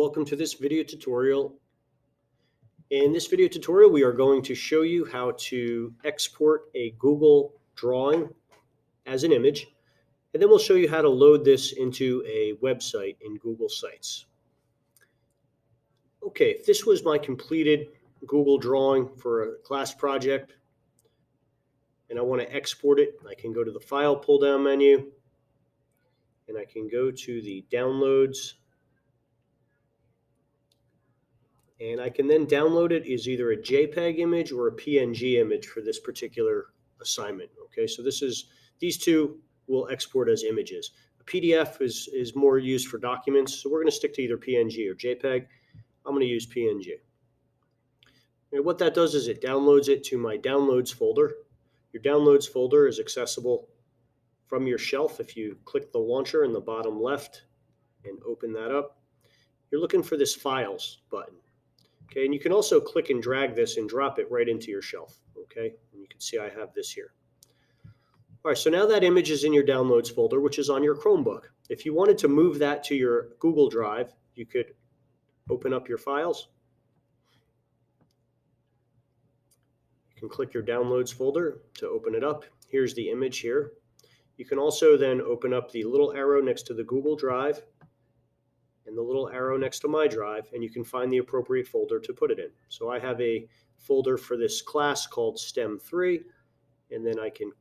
welcome to this video tutorial. In this video tutorial, we are going to show you how to export a Google drawing as an image, and then we'll show you how to load this into a website in Google Sites. Okay, if this was my completed Google drawing for a class project, and I want to export it, I can go to the File pull-down menu, and I can go to the Downloads, and I can then download it as either a JPEG image or a PNG image for this particular assignment. Okay, so these two will export as images. A PDF is more used for documents, so we're going to stick to either PNG or JPEG. I'm going to use PNG. And what that does is it downloads it to my Downloads folder. Your Downloads folder is accessible from your shelf if you click the launcher in the bottom left and open that up. You're looking for this Files button. Okay, and you can also click and drag this and drop it right into your shelf. Okay, and you can see I have this here. All right, so now that image is in your Downloads folder, which is on your Chromebook. If you wanted to move that to your Google Drive, you could open up your files. You can click your Downloads folder to open it up. Here's the image here. You can also then open up the little arrow next to the Google Drive and the little arrow next to my drive, and you can find the appropriate folder to put it in. So I have a folder for this class called STEM 3, and then I can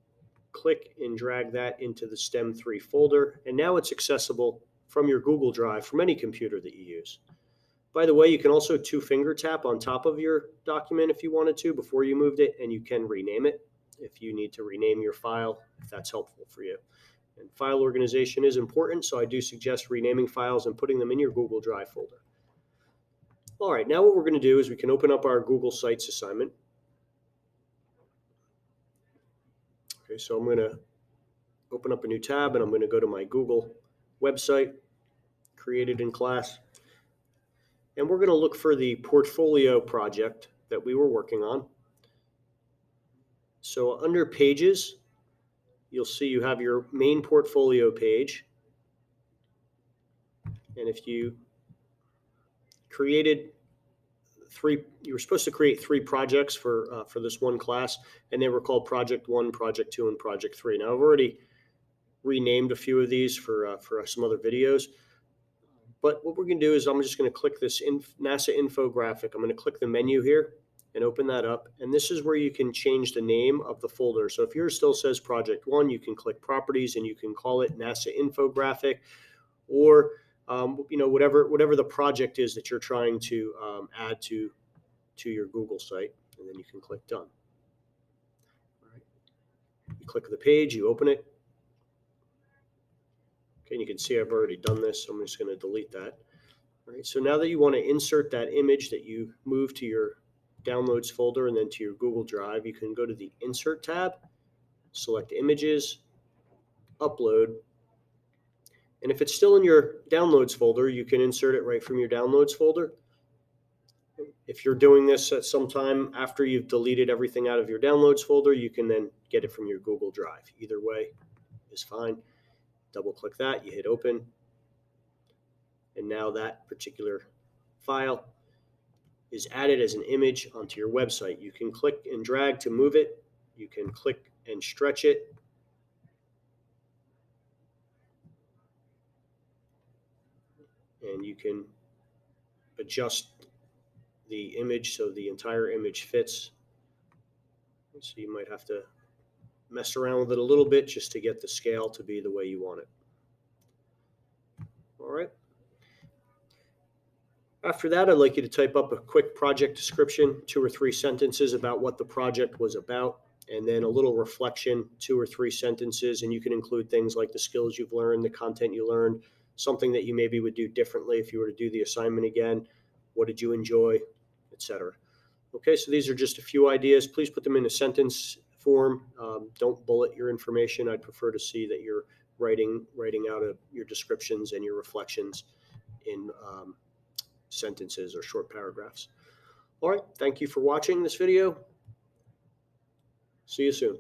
click and drag that into the STEM 3 folder, and now it's accessible from your Google Drive from any computer that you use. By the way, you can also two-finger tap on top of your document if you wanted to before you moved it, and you can rename it if you need to rename your file, if that's helpful for you. And file organization is important, so I do suggest renaming files and putting them in your Google Drive folder. All right, now what we're going to do is we can open up our Google Sites assignment. Okay, so I'm going to open up a new tab, and I'm going to go to my Google website created in class. And we're going to look for the portfolio project that we were working on. So under Pages, you'll see you have your main portfolio page. And if you created you were supposed to create 3 projects for this one class, and they were called Project 1, Project 2, and Project 3. Now, I've already renamed a few of these for some other videos. But what we're going to do is I'm just going to click this NASA infographic. I'm going to click the menu here and open that up. And this is where you can change the name of the folder. So if yours still says Project 1, you can click Properties and you can call it NASA Infographic, or whatever the project is that you're trying to add to your Google site, and then you can click Done. All right. You click the page, you open it. Okay, and you can see I've already done this, so I'm just going to delete that. All right, so now that you want to insert that image that you moved to your Downloads folder and then to your Google Drive, you can go to the Insert tab, select Images, Upload, and if it's still in your Downloads folder, you can insert it right from your Downloads folder. If you're doing this at some time after you've deleted everything out of your Downloads folder, you can then get it from your Google Drive. Either way is fine. Double click that, you hit open, and now that particular file is added as an image onto your website. You can click and drag to move it. You can click and stretch it. And you can adjust the image so the entire image fits. So you might have to mess around with it a little bit just to get the scale to be the way you want it. All right. After that, I'd like you to type up a quick project description, 2 or 3 sentences about what the project was about, and then a little reflection, 2 or 3 sentences, and you can include things like the skills you've learned, the content you learned, something that you maybe would do differently if you were to do the assignment again, what did you enjoy, etc. Okay, so these are just a few ideas. Please put them in a sentence form. Don't bullet your information. I'd prefer to see that you're writing out your descriptions and your reflections in sentences or short paragraphs. All right, thank you for watching this video. See you soon.